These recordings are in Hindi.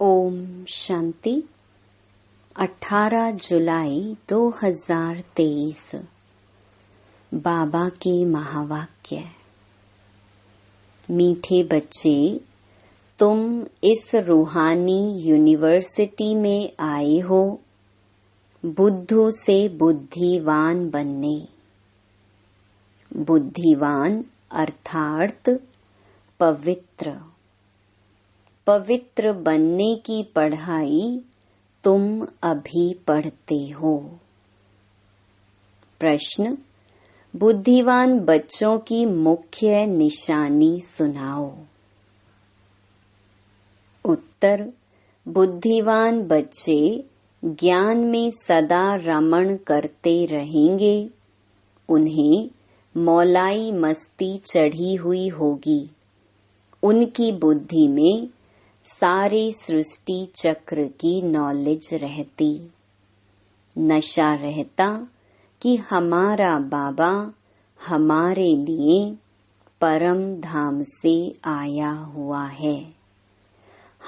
ओम शांति। 18 जुलाई 2023 बाबा के महावाक्य। मीठे बच्चे, तुम इस रूहानी यूनिवर्सिटी में आए हो बुद्धू से बुद्धिवान बनने। बुद्धिवान अर्थात पवित्र। पवित्र बनने की पढ़ाई तुम अभी पढ़ते हो। प्रश्न: बुद्धिवान बच्चों की मुख्य निशानी सुनाओ। उत्तर: बुद्धिवान बच्चे ज्ञान में सदा रमण करते रहेंगे। उन्हें मौलाई मस्ती चढ़ी हुई होगी। उनकी बुद्धि में सारे सृष्टि चक्र की नॉलेज रहती। नशा रहता कि हमारा बाबा हमारे लिए परम धाम से आया हुआ है।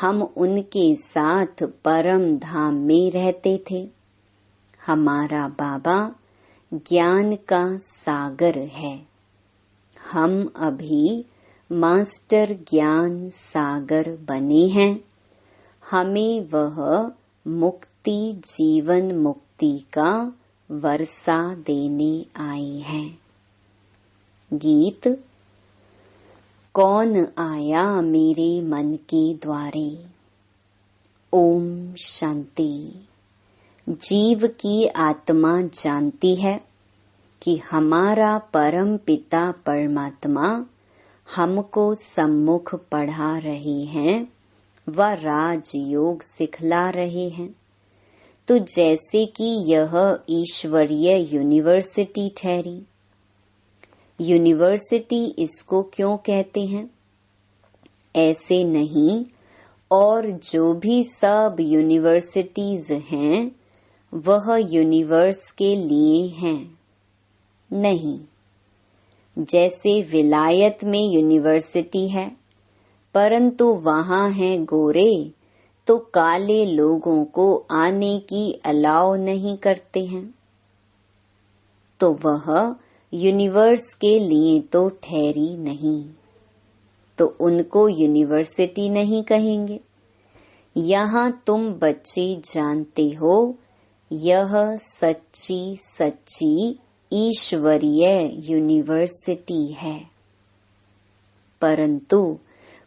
हम उनके साथ परम धाम में रहते थे। हमारा बाबा ज्ञान का सागर है। हम अभी मास्टर ज्ञान सागर बने हैं। हमें वह मुक्ति जीवन मुक्ति का वर्षा देने आए हैं। गीत: कौन आया मेरे मन के द्वारे। ओम शांति। जीव की आत्मा जानती है कि हमारा परम पिता परमात्मा हमको सम्मुख पढ़ा रहे हैं व राजयोग सिखला रहे हैं। तो जैसे कि यह ईश्वरीय यूनिवर्सिटी ठहरी। यूनिवर्सिटी इसको क्यों कहते हैं? ऐसे नहीं और जो भी सब यूनिवर्सिटीज हैं वह यूनिवर्स के लिए हैं, नहीं। जैसे विलायत में यूनिवर्सिटी है परंतु वहाँ हैं गोरे, तो काले लोगों को आने की अलाउ नहीं करते हैं। तो वह यूनिवर्स के लिए तो ठहरी नहीं, तो उनको यूनिवर्सिटी नहीं कहेंगे। यहाँ तुम बच्चे जानते हो यह सच्ची सच्ची ईश्वरीय यूनिवर्सिटी है। परंतु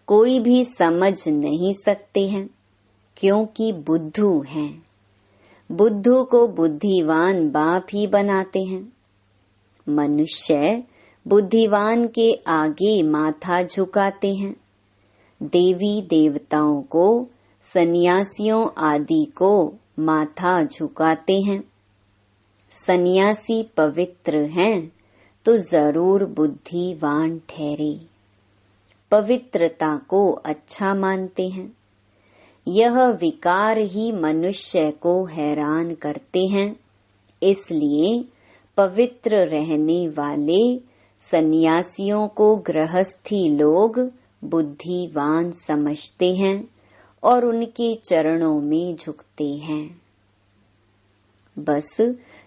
कोई भी समझ नहीं सकते हैं क्योंकि बुद्धू हैं। बुद्धू को बुद्धिवान बाप ही बनाते हैं। मनुष्य बुद्धिवान के आगे माथा झुकाते हैं। देवी देवताओं को, सन्यासियों आदि को माथा झुकाते हैं। सन्यासी पवित्र हैं तो जरूर बुद्धिवान ठहरे। पवित्रता को अच्छा मानते हैं। यह विकार ही मनुष्य को हैरान करते हैं। इसलिए पवित्र रहने वाले सन्यासियों को गृहस्थी लोग बुद्धिवान समझते हैं और उनके चरणों में झुकते हैं। बस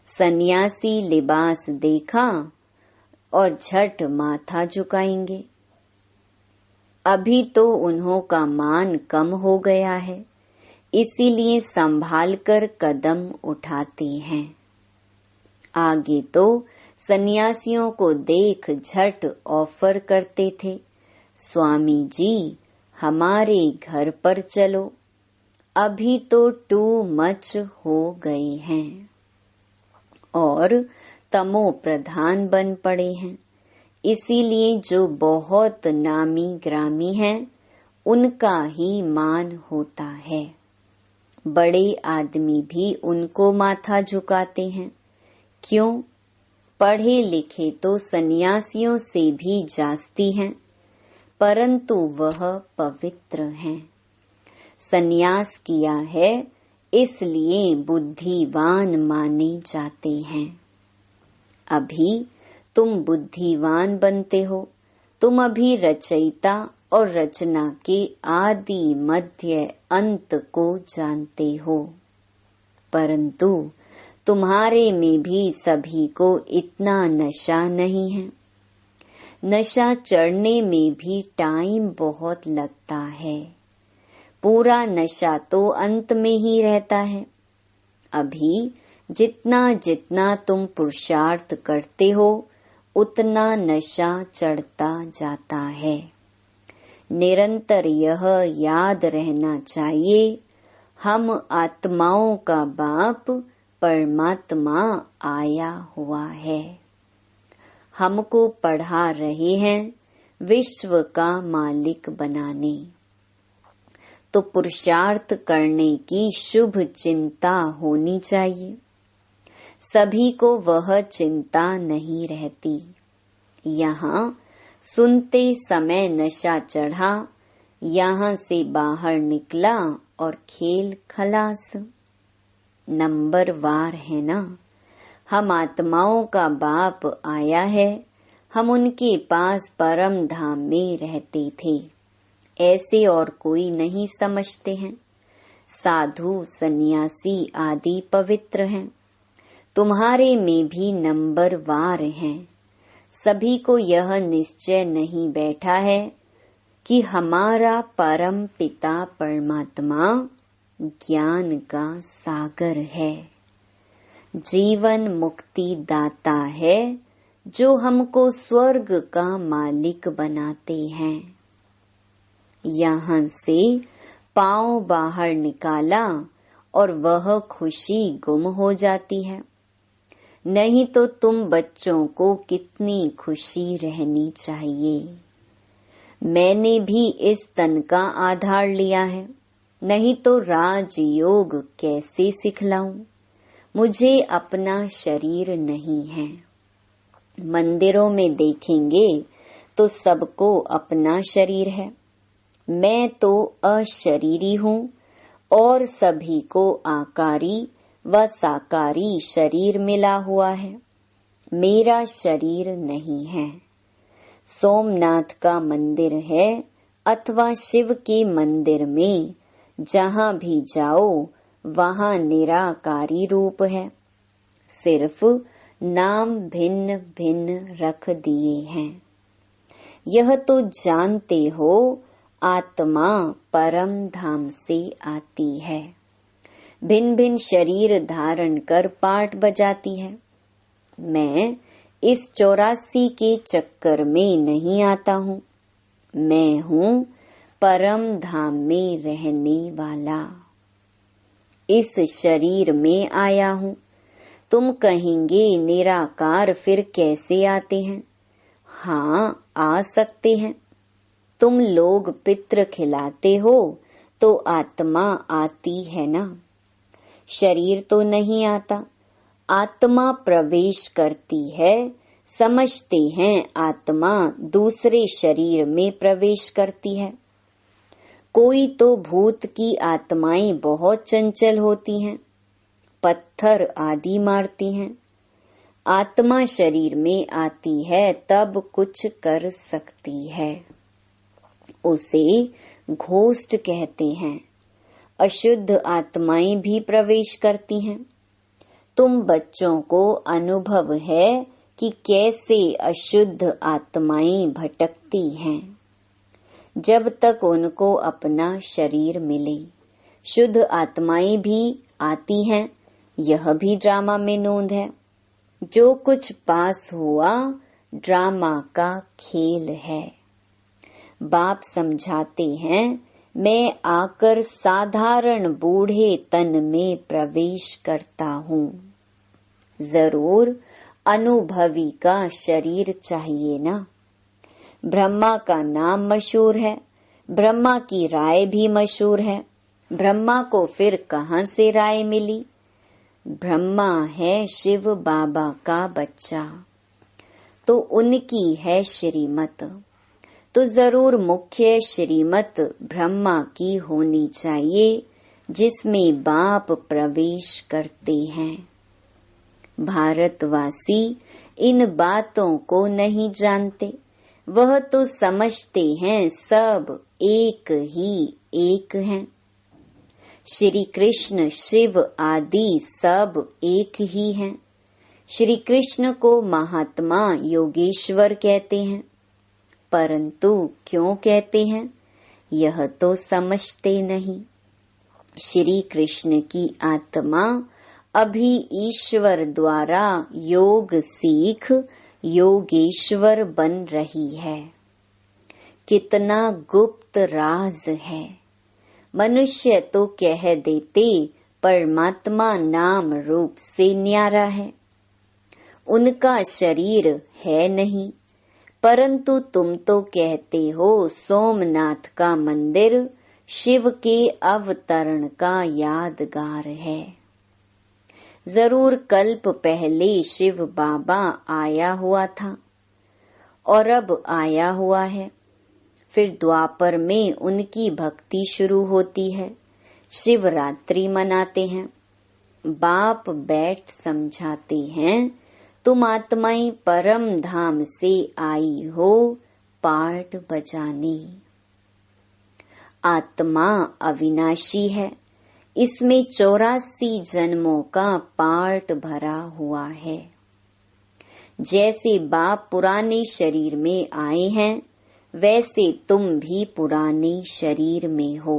सन्यासी लिबास देखा और झट माथा झुकाएंगे। अभी तो उन्हों का मान कम हो गया है, इसीलिए संभाल कर कदम उठाते हैं। आगे तो सन्यासियों को देख झट ऑफर करते थे, स्वामी जी हमारे घर पर चलो। अभी तो टू मच हो गए हैं और तमो प्रधान बन पड़े हैं। इसीलिए जो बहुत नामी ग्रामी हैं उनका ही मान होता है। बड़े आदमी भी उनको माथा झुकाते हैं। क्यों? पढ़े लिखे तो सन्यासियों से भी जास्ती हैं, परंतु वह पवित्र हैं। सन्यास किया है इसलिए बुद्धिवान माने जाते हैं। अभी तुम बुद्धिवान बनते हो। तुम अभी रचयिता और रचना के आदि मध्य अंत को जानते हो, परंतु तुम्हारे में भी सभी को इतना नशा नहीं है। नशा चढ़ने में भी टाइम बहुत लगता है, पूरा नशा तो अंत में ही रहता है। अभी जितना जितना तुम पुरुषार्थ करते हो उतना नशा चढ़ता जाता है। निरंतर यह याद रहना चाहिए, हम आत्माओं का बाप परमात्मा आया हुआ है। हमको पढ़ा रहे हैं विश्व का मालिक बनाने। तो पुरुषार्थ करने की शुभ चिंता होनी चाहिए। सभी को वह चिंता नहीं रहती। यहाँ सुनते समय नशा चढ़ा, यहाँ से बाहर निकला और खेल खलास। नंबर वार है ना। हम आत्माओं का बाप आया है, हम उनके पास परम धाम में रहते थे, ऐसे और कोई नहीं समझते हैं। साधु सन्यासी आदि पवित्र हैं, तुम्हारे में भी नंबर वार हैं। सभी को यह निश्चय नहीं बैठा है कि हमारा परम पिता परमात्मा ज्ञान का सागर है, जीवन मुक्ति दाता है, जो हमको स्वर्ग का मालिक बनाते हैं। यहाँ से पांव बाहर निकाला और वह खुशी गुम हो जाती है। नहीं तो तुम बच्चों को कितनी खुशी रहनी चाहिए। मैंने भी इस तन का आधार लिया है, नहीं तो राजयोग कैसे सिखलाऊं। मुझे अपना शरीर नहीं है। मंदिरों में देखेंगे तो सबको अपना शरीर है। मैं तो अशरीरी हूँ और सभी को आकारी व साकारी शरीर मिला हुआ है। मेरा शरीर नहीं है। सोमनाथ का मंदिर है अथवा शिव के मंदिर में जहाँ भी जाओ वहाँ निराकारी रूप है, सिर्फ नाम भिन्न भिन्न रख दिए हैं। यह तो जानते हो आत्मा परम धाम से आती है, भिन्न भिन्न शरीर धारण कर पाठ बजाती है। मैं इस 84 के चक्कर में नहीं आता हूँ। मैं हूँ परम धाम में रहने वाला, इस शरीर में आया हूँ। तुम कहेंगे निराकार फिर कैसे आते हैं? हाँ, आ सकते हैं। तुम लोग पितृ खिलाते हो तो आत्मा आती है ना, शरीर तो नहीं आता। आत्मा प्रवेश करती है, समझते हैं आत्मा दूसरे शरीर में प्रवेश करती है। कोई तो भूत की आत्माएं बहुत चंचल होती हैं, पत्थर आदि मारती हैं। आत्मा शरीर में आती है तब कुछ कर सकती है, उसे घोस्ट कहते हैं। अशुद्ध आत्माएं भी प्रवेश करती हैं। तुम बच्चों को अनुभव है कि कैसे अशुद्ध आत्माएं भटकती हैं। जब तक उनको अपना शरीर मिले, शुद्ध आत्माएं भी आती हैं। यह भी ड्रामा में नोंद है। जो कुछ पास हुआ ड्रामा का खेल है। बाप समझाते हैं, मैं आकर साधारण बूढ़े तन में प्रवेश करता हूँ। जरूर अनुभवी का शरीर चाहिए ना। ब्रह्मा का नाम मशहूर है, ब्रह्मा की राय भी मशहूर है। ब्रह्मा को फिर कहाँ से राय मिली? ब्रह्मा है शिव बाबा का बच्चा, तो उनकी है श्रीमत। तो जरूर मुख्य श्रीमत ब्रह्मा की होनी चाहिए, जिसमें बाप प्रवेश करते हैं। भारतवासी इन बातों को नहीं जानते। वह तो समझते हैं सब एक ही एक हैं। श्री कृष्ण शिव आदि सब एक ही हैं। श्री कृष्ण को महात्मा योगेश्वर कहते हैं, परंतु क्यों कहते हैं यह तो समझते नहीं। श्री कृष्ण की आत्मा अभी ईश्वर द्वारा योग सीख योगेश्वर बन रही है। कितना गुप्त राज है। मनुष्य तो कह देते परमात्मा नाम रूप से न्यारा है, उनका शरीर है नहीं, परंतु तुम तो कहते हो सोमनाथ का मंदिर शिव के अवतरण का यादगार है। जरूर कल्प पहले शिव बाबा आया हुआ था और अब आया हुआ है। फिर द्वापर में उनकी भक्ति शुरू होती है। शिवरात्रि मनाते हैं। बाप बैठ समझाते हैं, तुम आत्माएं परम धाम से आई हो पार्ट बजाने। आत्मा अविनाशी है, इसमें 84 जन्मों का पार्ट भरा हुआ है। जैसे बाप पुराने शरीर में आए हैं, वैसे तुम भी पुराने शरीर में हो।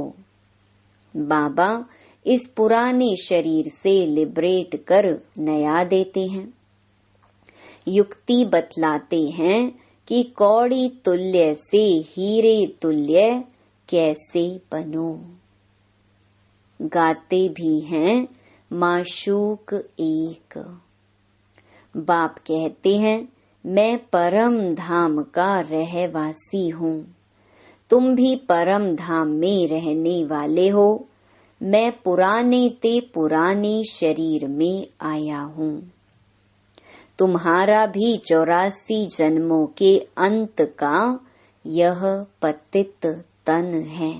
बाबा इस पुराने शरीर से लिबरेट कर नया देते हैं। युक्ति बतलाते हैं कि कौड़ी तुल्य से हीरे तुल्य कैसे बनो। गाते भी हैं माशूक एक। बाप कहते हैं मैं परम धाम का रहवासी हूँ, तुम भी परम धाम में रहने वाले हो। मैं पुराने ते पुराने शरीर में आया हूँ। तुम्हारा भी 84 जन्मों के अंत का यह पतित तन है।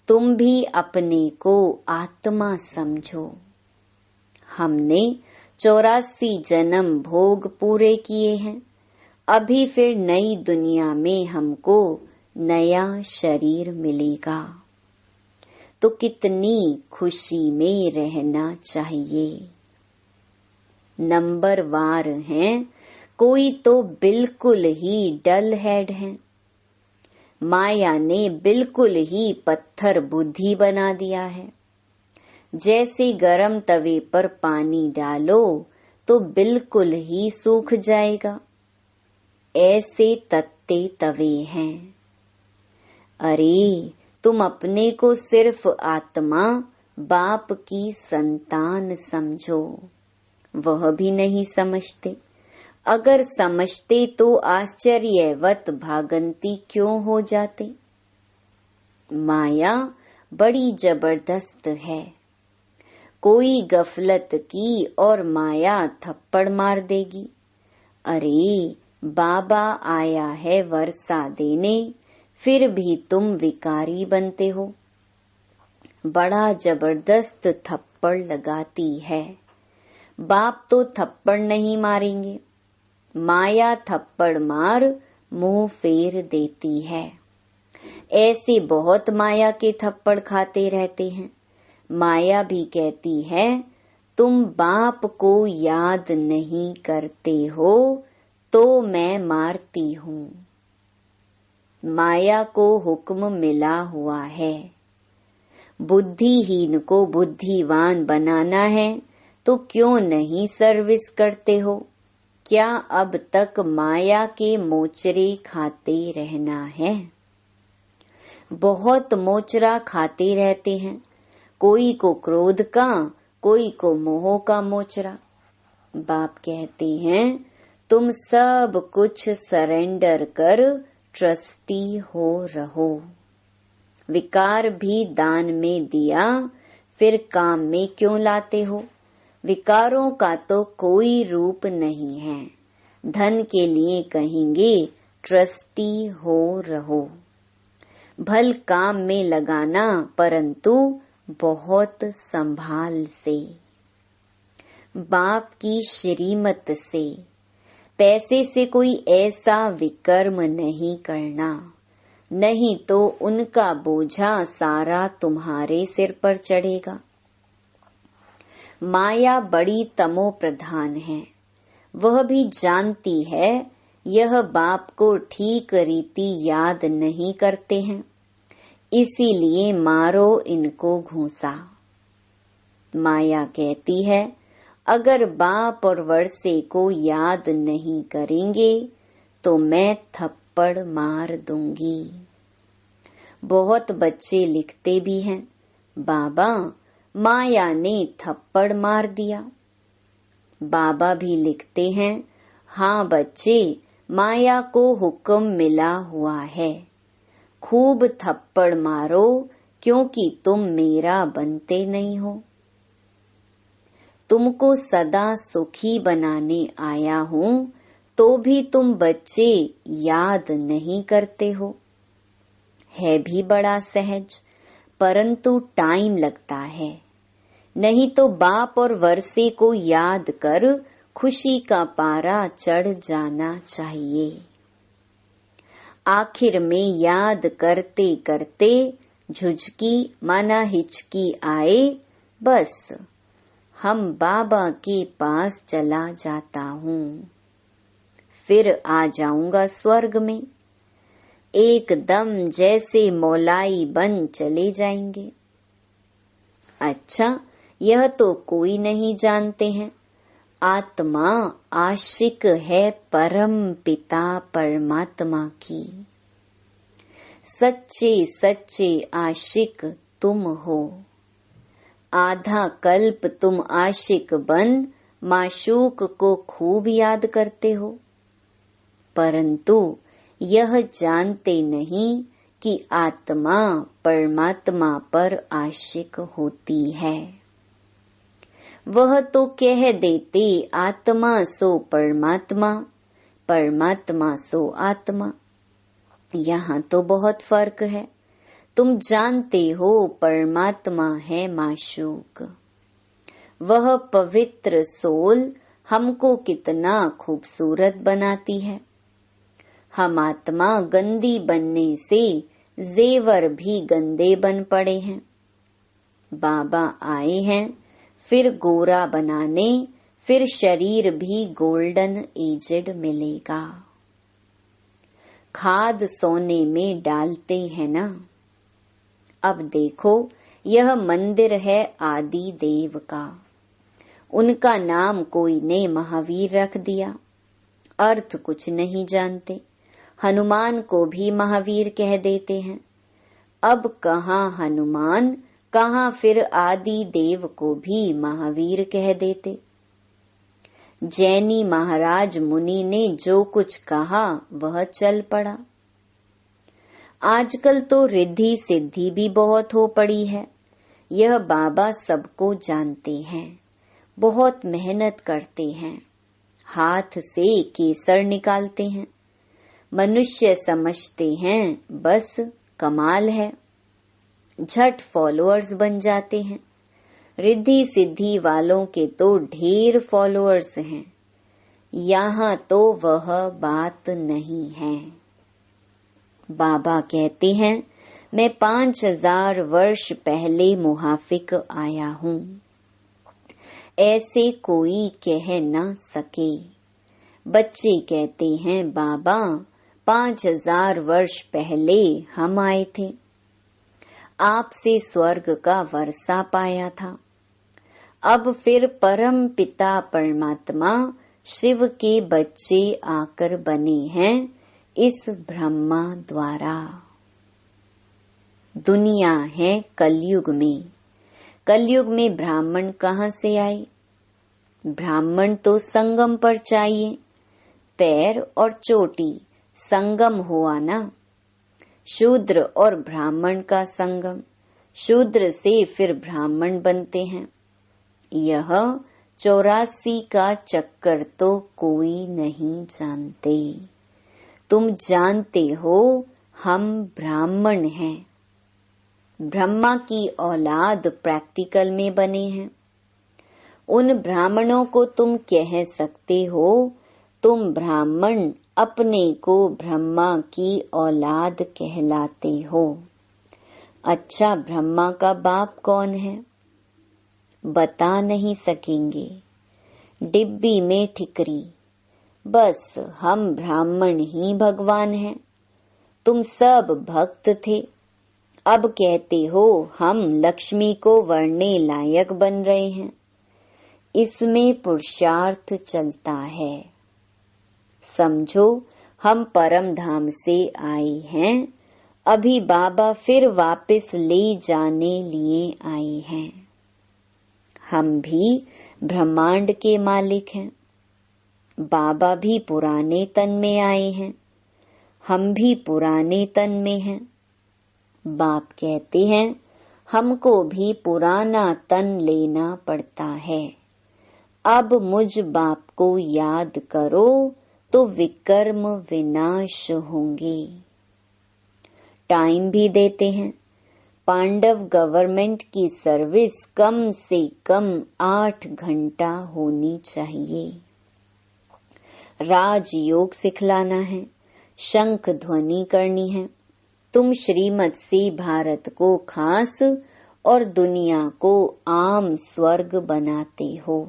तुम भी अपने को आत्मा समझो। हमने 84 जन्म भोग पूरे किए हैं। अभी फिर नई दुनिया में हमको नया शरीर मिलेगा, तो कितनी खुशी में रहना चाहिए। नंबर वार हैं, कोई तो बिल्कुल ही डल हेड है। माया ने बिल्कुल ही पत्थर बुद्धि बना दिया है। जैसे गरम तवे पर पानी डालो तो बिल्कुल ही सूख जाएगा, ऐसे तत्ते तवे हैं। अरे तुम अपने को सिर्फ आत्मा बाप की संतान समझो, वह भी नहीं समझते। अगर समझते तो आश्चर्यवत भागंती क्यों हो जाते। माया बड़ी जबरदस्त है। कोई गफलत की और माया थप्पड़ मार देगी। अरे बाबा आया है वर्षा देने, फिर भी तुम विकारी बनते हो। बड़ा जबरदस्त थप्पड़ लगाती है। बाप तो थप्पड़ नहीं मारेंगे, माया थप्पड़ मार मुंह फेर देती है। ऐसे बहुत माया के थप्पड़ खाते रहते हैं। माया भी कहती है तुम बाप को याद नहीं करते हो तो मैं मारती हूँ। माया को हुक्म मिला हुआ है, बुद्धिहीन को बुद्धिवान बनाना है, तो क्यों नहीं सर्विस करते हो। क्या अब तक माया के मोचरे खाते रहना है। बहुत मोचरा खाते रहते हैं, कोई को क्रोध का, कोई को मोह का मोचरा। बाप कहते हैं तुम सब कुछ सरेंडर कर ट्रस्टी हो रहो। विकार भी दान में दिया, फिर काम में क्यों लाते हो। विकारों का तो कोई रूप नहीं है। धन के लिए कहेंगे ट्रस्टी हो रहो। भल काम में लगाना, परंतु बहुत संभाल से, बाप की श्रीमत से। पैसे से कोई ऐसा विकर्म नहीं करना, नहीं तो उनका बोझा सारा तुम्हारे सिर पर चढ़ेगा। माया बड़ी तमो प्रधान है, वह भी जानती है यह बाप को ठीक रीति याद नहीं करते हैं, इसीलिए मारो इनको घूंसा। माया कहती है अगर बाप और वर्षे को याद नहीं करेंगे तो मैं थप्पड़ मार दूंगी। बहुत बच्चे लिखते भी हैं, बाबा माया ने थप्पड़ मार दिया। बाबा भी लिखते हैं, हाँ बच्चे, माया को हुक्म मिला हुआ है, खूब थप्पड़ मारो क्योंकि तुम मेरा बनते नहीं हो। तुमको सदा सुखी बनाने आया हूँ तो भी तुम बच्चे याद नहीं करते हो। है भी बड़ा सहज, परंतु टाइम लगता है, नहीं तो बाप और वर्षे को याद कर खुशी का पारा चढ़ जाना चाहिए। आखिर में याद करते करते झुझकी माना हिचकी आए, बस हम बाबा के पास चला जाता हूँ, फिर आ जाऊंगा स्वर्ग में, एकदम जैसे मौलाई बन चले जाएंगे। अच्छा, यह तो कोई नहीं जानते हैं, आत्मा आशिक है परम पिता परमात्मा की। सच्चे सच्चे आशिक तुम हो। आधा कल्प तुम आशिक बन माशूक को खूब याद करते हो, परंतु यह जानते नहीं कि आत्मा परमात्मा पर आशिक होती है। वह तो कह देते आत्मा सो परमात्मा, परमात्मा सो आत्मा। यहाँ तो बहुत फर्क है। तुम जानते हो परमात्मा है माशूक, वह पवित्र सोल हमको कितना खूबसूरत बनाती है। हम आत्मा गंदी बनने से जेवर भी गंदे बन पड़े हैं। बाबा आए हैं फिर गोरा बनाने, फिर शरीर भी गोल्डन एजेड मिलेगा। खाद सोने में डालते हैं ना। अब देखो, यह मंदिर है आदि देव का, उनका नाम कोई ने महावीर रख दिया, अर्थ कुछ नहीं जानते। हनुमान को भी महावीर कह देते हैं। अब कहाँ हनुमान, कहाँ फिर आदि देव को भी महावीर कह देते। जैनी महाराज मुनि ने जो कुछ कहा वह चल पड़ा। आजकल तो रिद्धि सिद्धि भी बहुत हो पड़ी है, यह बाबा सबको जानते हैं, बहुत मेहनत करते हैं, हाथ से केसर निकालते हैं। मनुष्य समझते हैं बस कमाल है, झट फॉलोअर्स बन जाते हैं। रिद्धि सिद्धि वालों के तो ढेर फॉलोअर्स हैं, यहाँ तो वह बात नहीं है। बाबा कहते हैं मैं 5000 वर्ष पहले मुहाफिक आया हूँ, ऐसे कोई कह न सके। बच्चे कहते हैं बाबा 5000 वर्ष पहले हम आए थे, आपसे स्वर्ग का वर्षा पाया था। अब फिर परम पिता परमात्मा शिव के बच्चे आकर बने हैं इस ब्रह्मा द्वारा। दुनिया है कलयुग में, कलयुग में ब्राह्मण कहाँ से आए? ब्राह्मण तो संगम पर चाहिए, पैर और चोटी संगम हुआ ना। शूद्र और ब्राह्मण का संगम, शूद्र से फिर ब्राह्मण बनते हैं। यह 84 का चक्कर तो कोई नहीं जानते। तुम जानते हो हम ब्राह्मण हैं, ब्रह्मा की औलाद प्रैक्टिकल में बने हैं। उन ब्राह्मणों को तुम कह सकते हो तुम ब्राह्मण अपने को ब्रह्मा की औलाद कहलाते हो। अच्छा, ब्रह्मा का बाप कौन है? बता नहीं सकेंगे। डिब्बी में ठिकरी। बस हम ब्राह्मण ही भगवान हैं। तुम सब भक्त थे, अब कहते हो हम लक्ष्मी को वरने लायक बन रहे हैं। इसमें पुरुषार्थ चलता है। समझो, हम परम धाम से आए हैं, अभी बाबा फिर वापस ले जाने लिए आए हैं। हम भी ब्रह्मांड के मालिक हैं। बाबा भी पुराने तन में आए हैं, हम भी पुराने तन में हैं। बाप कहते हैं हमको भी पुराना तन लेना पड़ता है। अब मुझ बाप को याद करो तो विकर्म विनाश होंगे। टाइम भी देते हैं। पांडव गवर्नमेंट की सर्विस कम से कम 8 घंटा होनी चाहिए। राजयोग सिखलाना है, शंख ध्वनि करनी है। तुम श्रीमत से भारत को खास और दुनिया को आम स्वर्ग बनाते हो।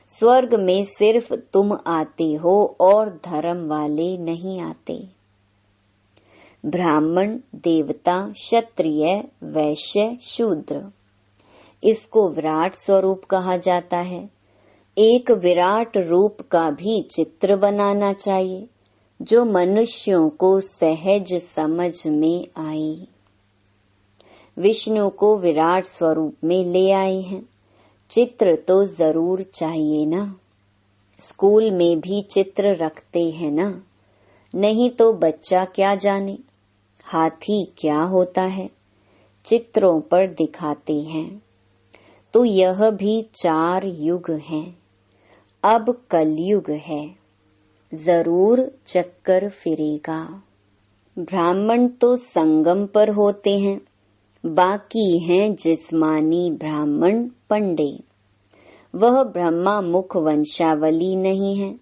स्वर्ग में सिर्फ तुम आते हो और धर्म वाले नहीं आते। ब्राह्मण, देवता, क्षत्रिय, वैश्य, शूद्र, इसको विराट स्वरूप कहा जाता है। एक विराट रूप का भी चित्र बनाना चाहिए जो मनुष्यों को सहज समझ में आए। विष्णु को विराट स्वरूप में ले आए हैं, चित्र तो जरूर चाहिए ना। स्कूल में भी चित्र रखते हैं ना, नहीं तो बच्चा क्या जाने हाथी क्या होता है, चित्रों पर दिखाते हैं। तो यह भी 4 युग हैं। अब कलयुग है, जरूर चक्कर फिरेगा। ब्राह्मण तो संगम पर होते हैं, बाकी हैं जिस्मानी ब्राह्मण पंडे। वह ब्रह्मा मुख वंशावली नहीं है।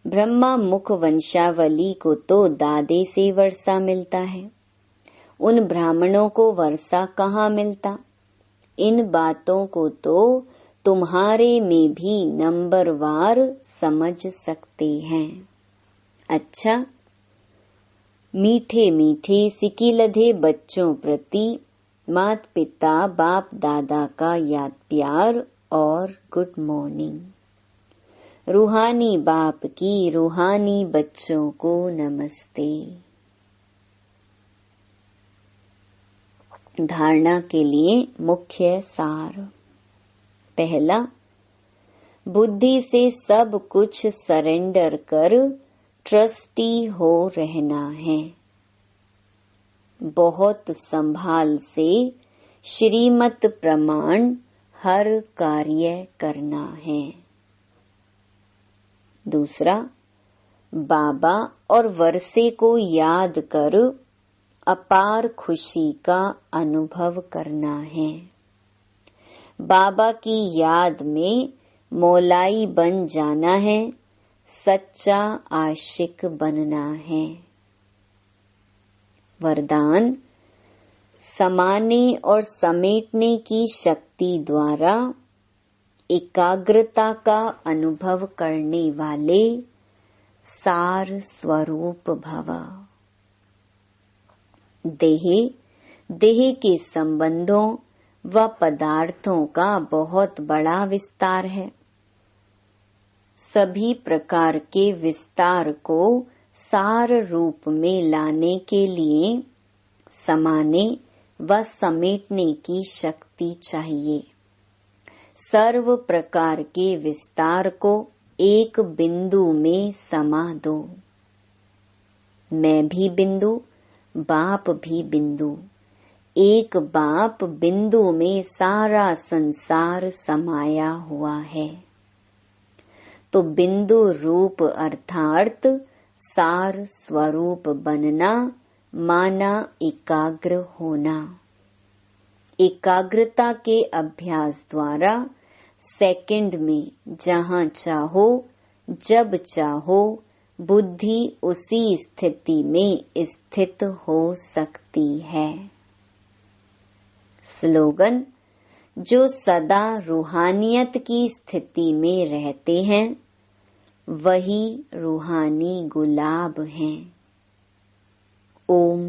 ब्रह्मा मुख वंशावली को तो दादे से वर्षा मिलता है, उन ब्राह्मणों को वर्षा कहाँ मिलता। इन बातों को तो तुम्हारे में भी नंबरवार समझ सकते हैं। अच्छा, मीठे मीठे सिकिलधे बच्चों प्रति माता पिता बाप दादा का याद प्यार और गुड मॉर्निंग। रूहानी बाप की रूहानी बच्चों को नमस्ते। धारणा के लिए मुख्य सार। पहला, बुद्धि से सब कुछ सरेंडर कर ट्रस्टी हो रहना है। बहुत संभाल से श्रीमत प्रमाण हर कार्य करना है। दूसरा, बाबा और वर्षे को याद कर अपार खुशी का अनुभव करना है। बाबा की याद में मौलाई बन जाना है, सच्चा आशिक बनना है। वरदान, समाने और समेटने की शक्ति द्वारा एकाग्रता का अनुभव करने वाले सार स्वरूप भव। देह के संबंधों व पदार्थों का बहुत बड़ा विस्तार है। सभी प्रकार के विस्तार को सार रूप में लाने के लिए समाने व समेटने की शक्ति चाहिए। सर्व प्रकार के विस्तार को एक बिंदु में समा दो। मैं भी बिंदु, बाप भी बिंदु। एक बाप बिंदु में सारा संसार समाया हुआ है। तो बिंदु रूप अर्थात सार स्वरूप बनना माना एकाग्र होना। एकाग्रता के अभ्यास द्वारा सेकंड में जहाँ चाहो जब चाहो बुद्धि उसी स्थिति में स्थित हो सकती है। स्लोगन: जो सदा रूहानियत की स्थिति में रहते हैं वही रूहानी गुलाब हैं। ओम